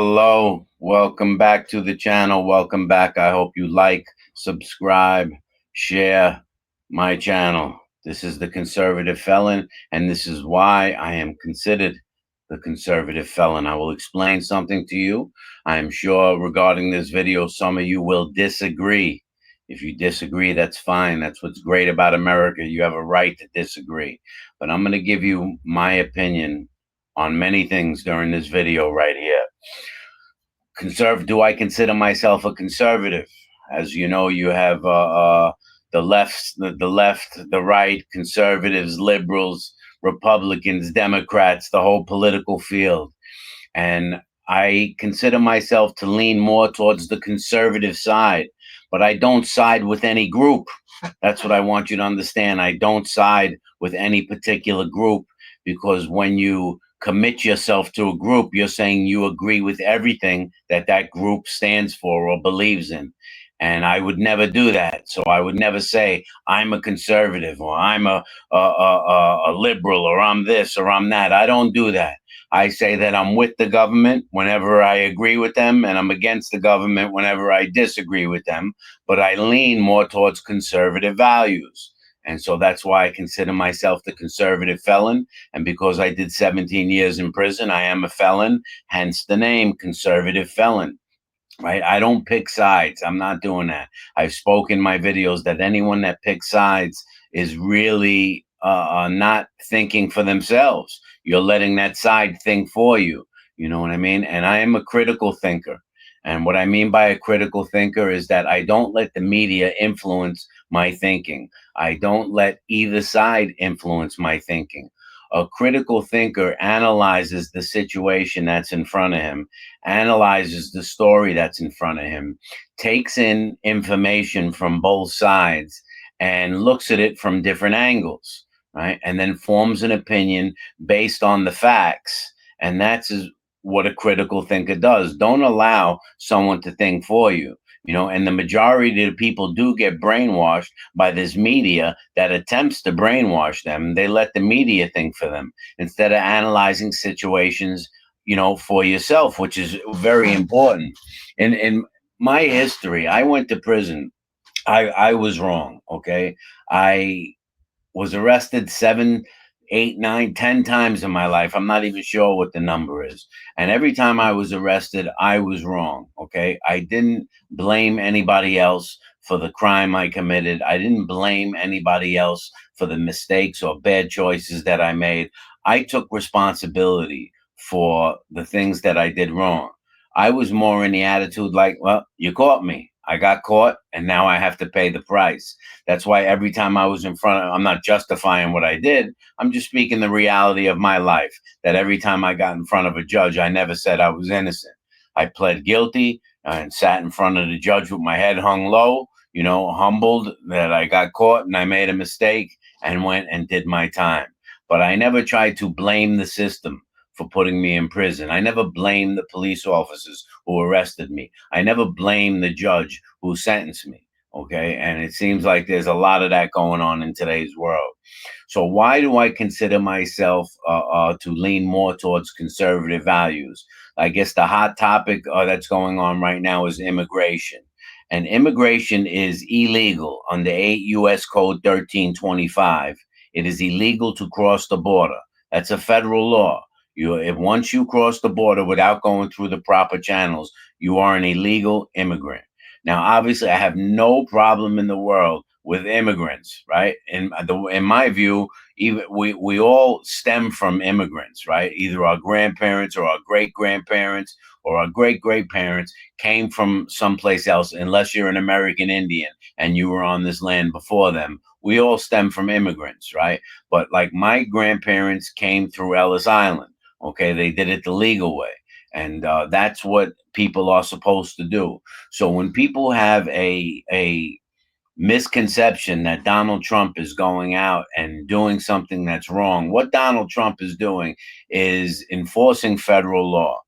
Hello, welcome back to the channel. Welcome back. I hope you like, subscribe, share my channel. This is the Conservative Felon, and this is why I am considered the Conservative Felon. I will explain something to you. I am sure regarding this video, some of you will disagree. If you disagree, that's fine. That's what's great about America. You have a right to disagree. But I'm going to give you my opinion on many things during this video right here. Do I consider myself a conservative? As you know, you have the left, the right, conservatives, liberals, Republicans, Democrats, the whole political field. And I consider myself to lean more towards the conservative side, but I don't side with any group. That's what I want you to understand. I don't side with any particular group, because when you commit yourself to a group, you're saying you agree with everything that that group stands for or believes in. And I would never do that. So I would never say I'm a conservative or I'm a liberal or I'm this or I'm that. I don't do that. I say that I'm with the government whenever I agree with them, and I'm against the government whenever I disagree with them. But I lean more towards conservative values. And so that's why I consider myself the Conservative Felon. And because I did 17 years in prison, I am a felon, hence the name Conservative Felon. Right? I don't pick sides. I'm not doing that. I've spoken in my videos that anyone that picks sides is really not thinking for themselves. You're letting that side think for you. You know what I mean? And I am a critical thinker. And what I mean by a critical thinker is that I don't let the media influence my thinking. I don't let either side influence my thinking. A critical thinker analyzes the situation that's in front of him, analyzes the story that's in front of him, takes in information from both sides, and looks at it from different angles, right? And then forms an opinion based on the facts. And that's what a critical thinker does. Don't allow someone to think for you. And the majority of people do get brainwashed by this media that attempts to brainwash them. They let the media think for them instead of analyzing situations, for yourself, which is very important. In my history, I went to prison. I was wrong. Okay. I was arrested 7, 8, 9, 10 times in my life. I'm not even sure what the number is. And every time I was arrested, I was wrong. Okay. I didn't blame anybody else for the crime I committed. I didn't blame anybody else for the mistakes or bad choices that I made. I took responsibility for the things that I did wrong. I was more in the attitude like, well, you caught me. I got caught, and now I have to pay the price. That's why every time I was in front of, I'm not justifying what I did. I'm just speaking the reality of my life, that every time I got in front of a judge, I never said I was innocent. I pled guilty and sat in front of the judge with my head hung low, humbled that I got caught and I made a mistake, and went and did my time. But I never tried to blame the system for putting me in prison. I never blamed the police officers who arrested me. I never blamed the judge who sentenced me. Okay. And it seems like there's a lot of that going on in today's world. So why do I consider myself to lean more towards conservative values? I guess the hot topic that's going on right now is immigration. And immigration is illegal under 8 U.S. Code 1325. It is illegal to cross the border. That's a federal law. If once you cross the border without going through the proper channels, you are an illegal immigrant. Now, obviously, I have no problem in the world with immigrants, right? In my view, even we all stem from immigrants, right? Either our grandparents or our great grandparents or our great great parents came from someplace else, unless you're an American Indian and you were on this land before them. We all stem from immigrants, right? But like my grandparents came through Ellis Island. Okay, they did it the legal way. And that's what people are supposed to do. So when people have a misconception that Donald Trump is going out and doing something that's wrong, what Donald Trump is doing is enforcing federal law.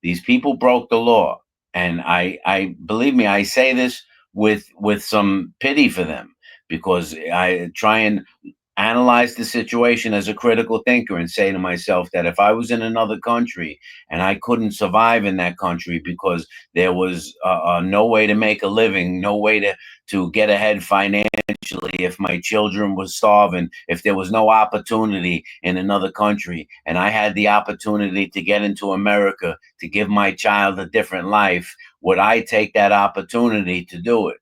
These people broke the law. And I believe me, I say this with some pity for them, because I try and analyze the situation as a critical thinker and say to myself that if I was in another country and I couldn't survive in that country because there was no way to make a living, no way to get ahead financially, if my children were starving, if there was no opportunity in another country, and I had the opportunity to get into America to give my child a different life, would I take that opportunity to do it?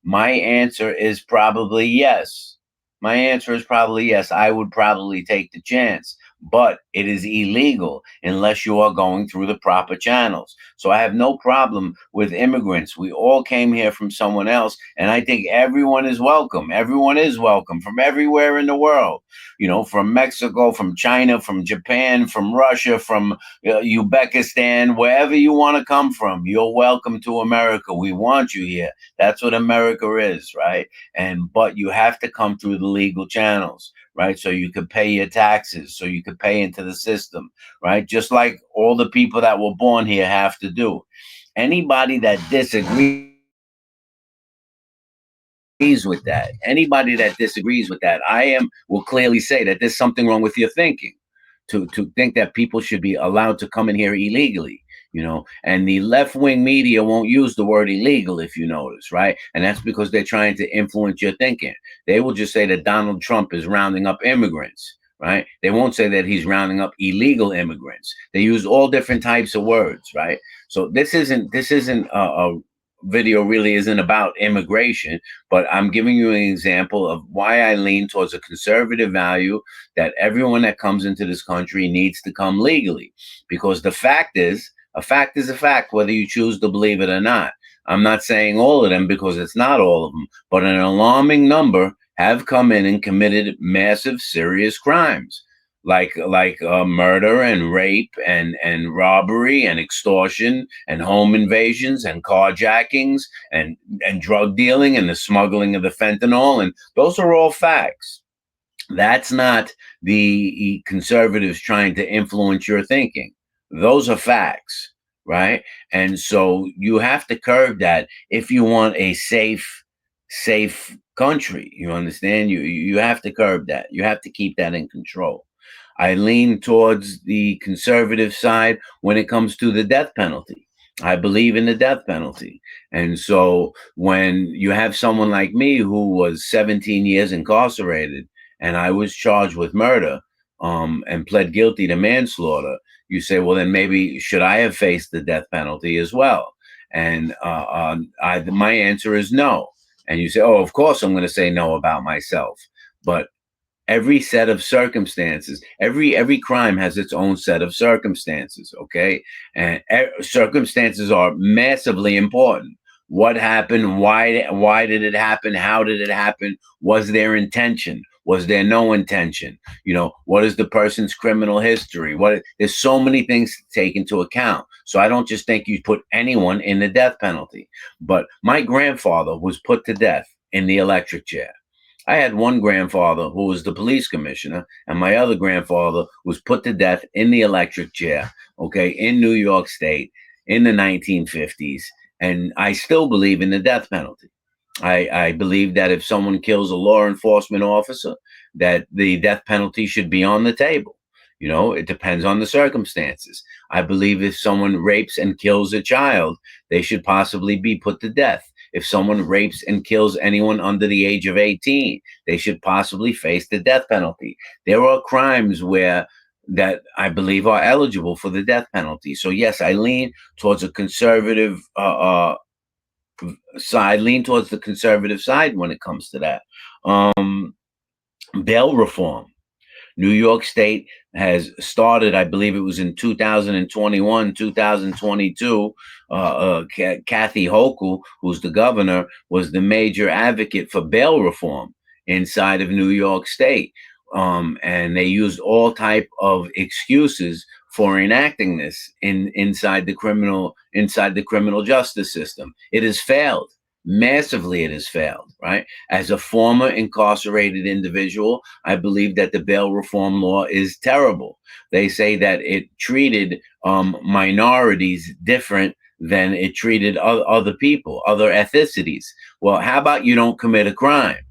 My answer is probably yes. My answer is probably yes. I would probably take the chance, but it is illegal unless you are going through the proper channels. So I have no problem with immigrants. We all came here from someone else, and I think everyone is welcome. Everyone is welcome from everywhere in the world. From Mexico, from China, from Japan, from Russia, from Uzbekistan, wherever you want to come from, you're welcome to America. We want you here. That's what America is, right? But you have to come through the legal channels, right? So you could pay your taxes, so you could pay into the system, right? Just like all the people that were born here have to do. Anybody that disagrees with that, will clearly say that there's something wrong with your thinking. To think that people should be allowed to come in here illegally, and the left wing media won't use the word illegal, if you notice, right? And that's because they're trying to influence your thinking. They will just say that Donald Trump is rounding up immigrants, right? They won't say that he's rounding up illegal immigrants. They use all different types of words, right? So this isn't a video really isn't about immigration, but I'm giving you an example of why I lean towards a conservative value that everyone that comes into this country needs to come legally. Because the fact is, a fact is a fact, whether you choose to believe it or not. I'm not saying all of them because it's not all of them, but an alarming number have come in and committed massive, serious crimes like murder and rape and robbery and extortion and home invasions and carjackings and drug dealing and the smuggling of the fentanyl, and those are all facts. That's not the conservatives trying to influence your thinking. Those are facts, right? And so you have to curb that if you want a safe country. You understand? You have to curb that. You have to keep that in control. I lean towards the conservative side when it comes to the death penalty. I believe in the death penalty. And so when you have someone like me who was 17 years incarcerated and I was charged with murder, and pled guilty to manslaughter, you say, well, then maybe should I have faced the death penalty as well? And my answer is no. And you say, oh, of course I'm going to say no about myself. But every set of circumstances, every crime has its own set of circumstances, okay? And circumstances are massively important. What happened? Why did it happen? How did it happen? Was there intention? Was there no intention? What is the person's criminal history? There's so many things to take into account. So I don't just think you put anyone in the death penalty. But my grandfather was put to death in the electric chair. I had one grandfather who was the police commissioner, and my other grandfather was put to death in the electric chair, okay, in New York State in the 1950s. And I still believe in the death penalty. I believe that if someone kills a law enforcement officer, that the death penalty should be on the table. It depends on the circumstances. I believe if someone rapes and kills a child, they should possibly be put to death. If someone rapes and kills anyone under the age of 18, they should possibly face the death penalty. There are crimes that I believe are eligible for the death penalty. So yes, I lean towards a conservative side, lean towards the conservative side when it comes to that. Bail reform. New York State has started, I believe it was in 2021, 2022. Kathy Hochul, who's the governor, was the major advocate for bail reform inside of New York State. And they used all type of excuses for enacting this inside the criminal justice system. It has failed. Massively, it has failed, right? As a former incarcerated individual, I believe that the bail reform law is terrible. They say that it treated minorities different than it treated other people, other ethnicities. Well, how about you don't commit a crime?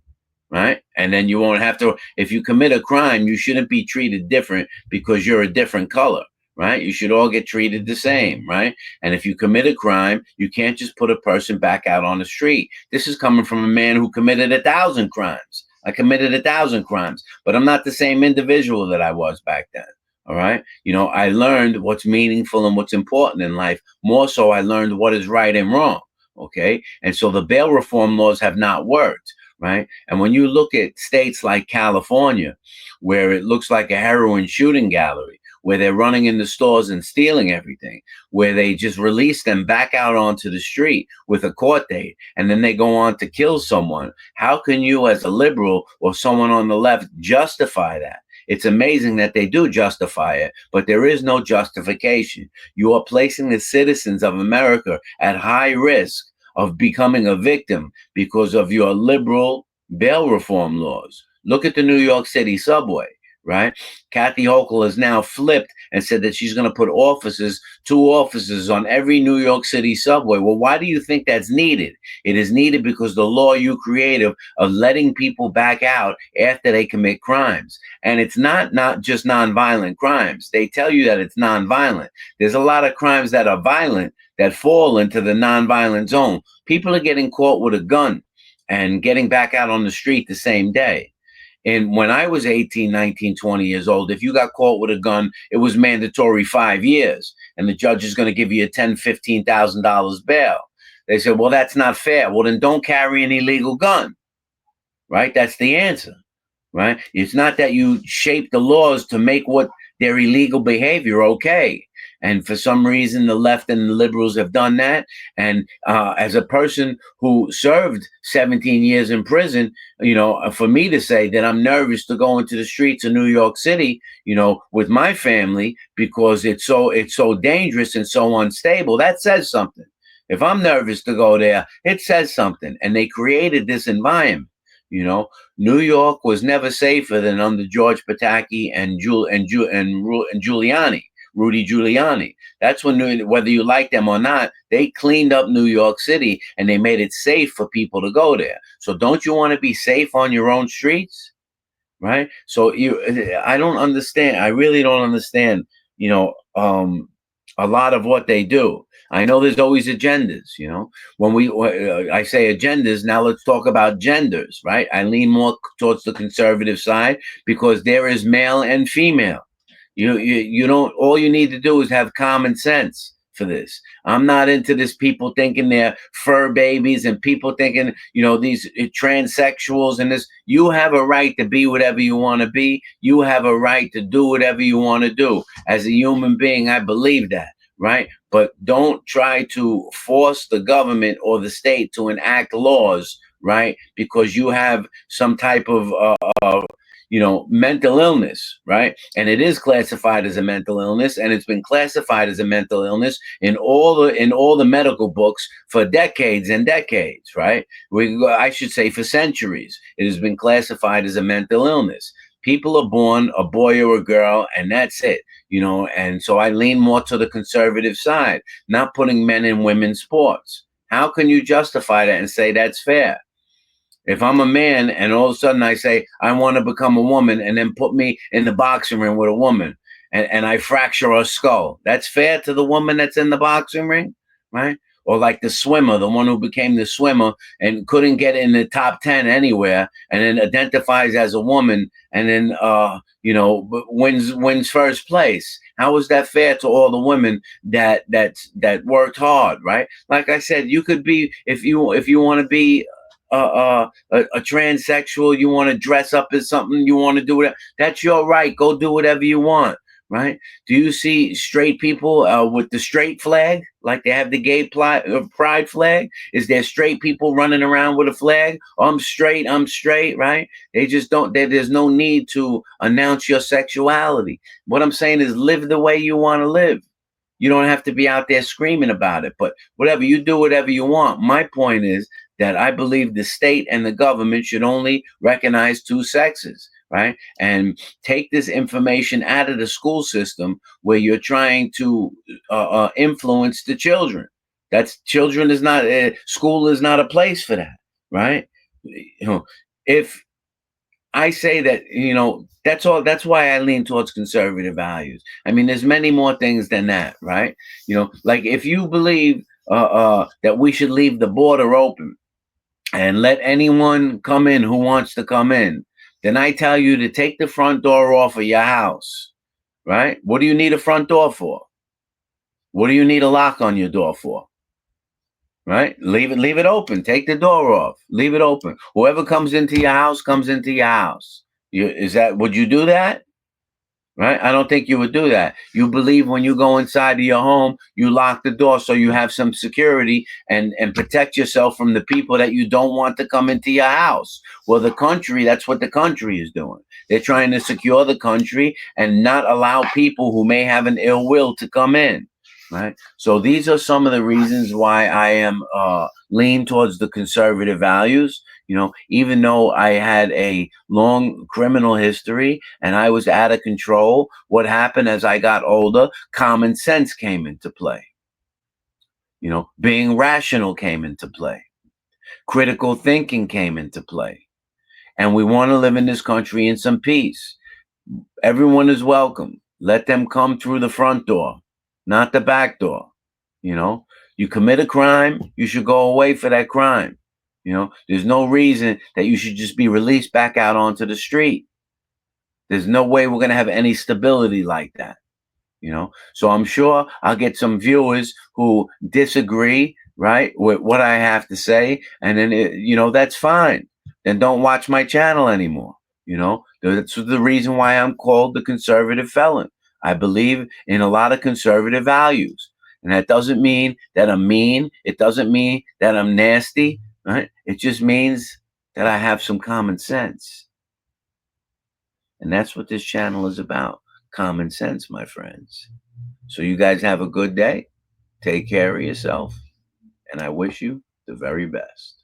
right? And then you won't have to, if you commit a crime, you shouldn't be treated different because you're a different color, right? You should all get treated the same, right? And if you commit a crime, you can't just put a person back out on the street. This is coming from a man who committed 1,000 crimes. I committed 1,000 crimes, but I'm not the same individual that I was back then. All right. I learned what's meaningful and what's important in life. More so, I learned what is right and wrong. Okay. And so the bail reform laws have not worked. Right. And when you look at states like California, where it looks like a heroin shooting gallery, where they're running in the stores and stealing everything, where they just release them back out onto the street with a court date, and then they go on to kill someone. How can you, as a liberal or someone on the left, justify that? It's amazing that they do justify it, but there is no justification. You are placing the citizens of America at high risk of becoming a victim because of your liberal bail reform laws. Look at the New York City subway, right? Kathy Hochul has now flipped and said that she's going to put two officers on every New York City subway. Well, why do you think that's needed? It is needed because the law you created of letting people back out after they commit crimes. And it's not just nonviolent crimes. They tell you that it's nonviolent. There's a lot of crimes that are violent that fall into the nonviolent zone. People are getting caught with a gun and getting back out on the street the same day. And when I was 18, 19, 20 years old, if you got caught with a gun, it was mandatory 5 years. And the judge is going to give you a $10,000, $15,000 bail. They said, well, that's not fair. Well, then don't carry an illegal gun, right? That's the answer, right? It's not that you shape the laws to make what their illegal behavior okay. And for some reason, the left and the liberals have done that. And as a person who served 17 years in prison, for me to say that I'm nervous to go into the streets of New York City, with my family, because it's so dangerous and so unstable, that says something. If I'm nervous to go there, it says something. And they created this environment. New York was never safer than under George Pataki and Giuliani. Rudy Giuliani. That's when, whether you like them or not, they cleaned up New York City and they made it safe for people to go there. So don't you want to be safe on your own streets? Right? So I don't understand. I really don't understand, a lot of what they do. I know there's always agendas, when I say agendas, now let's talk about genders, right? I lean more towards the conservative side because there is male and female. You don't, all you need to do is have common sense for this. I'm not into this people thinking they're fur babies and people thinking, these transsexuals and this. You have a right to be whatever you want to be. You have a right to do whatever you want to do. As a human being, I believe that, right? But don't try to force the government or the state to enact laws, right? Because you have some type of mental illness, right? And it is classified as a mental illness, and it's been classified as a mental illness in all the medical books for decades and decades, right? I should say for centuries. It has been classified as a mental illness. People are born a boy or a girl, and that's it, and so I lean more to the conservative side, not putting men in women's sports. How can you justify that and say that's fair? If I'm a man and all of a sudden I say, I want to become a woman, and then put me in the boxing ring with a woman and I fracture her skull, that's fair to the woman that's in the boxing ring, right? Or like the swimmer, the one who became the swimmer and couldn't get in the top 10 anywhere, and then identifies as a woman and then, wins first place. How is that fair to all the women that worked hard, right? Like I said, you could be, if you want to be a transsexual, you want to dress up as something, you want to do it, that's your right. Go do whatever you want, right? Do you see straight people with the straight flag, like they have the gay pride flag? Is there straight people running around with a flag? Oh, I'm straight, right? They just don't. There's no need to announce your sexuality. What I'm saying is, live the way you want to live. You don't have to be out there screaming about it, but whatever, you do whatever you want. My point is that I believe the state and the government should only recognize two sexes, right? And take this information out of the school system where you're trying to influence the children. School is not a place for that, right? If I say that, that's all. That's why I lean towards conservative values. I mean, there's many more things than that, right? Like if you believe that we should leave the border open and let anyone come in who wants to come in, then I tell you to take the front door off of your house, right? What do you need a front door for? What do you need a lock on your door for? Right? Leave it open. Take the door off. Leave it open. Whoever comes into your house comes into your house. Would you do that? Right? I don't think you would do that. You believe when you go inside of your home, you lock the door so you have some security and protect yourself from the people that you don't want to come into your house. Well, that's what the country is doing. They're trying to secure the country and not allow people who may have an ill will to come in. Right. So these are some of the reasons why I am lean towards the conservative values. Even though I had a long criminal history and I was out of control, what happened as I got older? Common sense came into play. Being rational came into play. Critical thinking came into play. And we want to live in this country in some peace. Everyone is welcome. Let them come through the front door, not the back door. You commit a crime, you should go away for that crime. There's no reason that you should just be released back out onto the street. There's no way we're going to have any stability like that. So I'm sure I'll get some viewers who disagree, right, with what I have to say. And then, that's fine. Then don't watch my channel anymore. That's the reason why I'm called the Conservative Felon. I believe in a lot of conservative values. And that doesn't mean that I'm mean. It doesn't mean that I'm nasty. Right? It just means that I have some common sense. And that's what this channel is about. Common sense, my friends. So you guys have a good day. Take care of yourself. And I wish you the very best.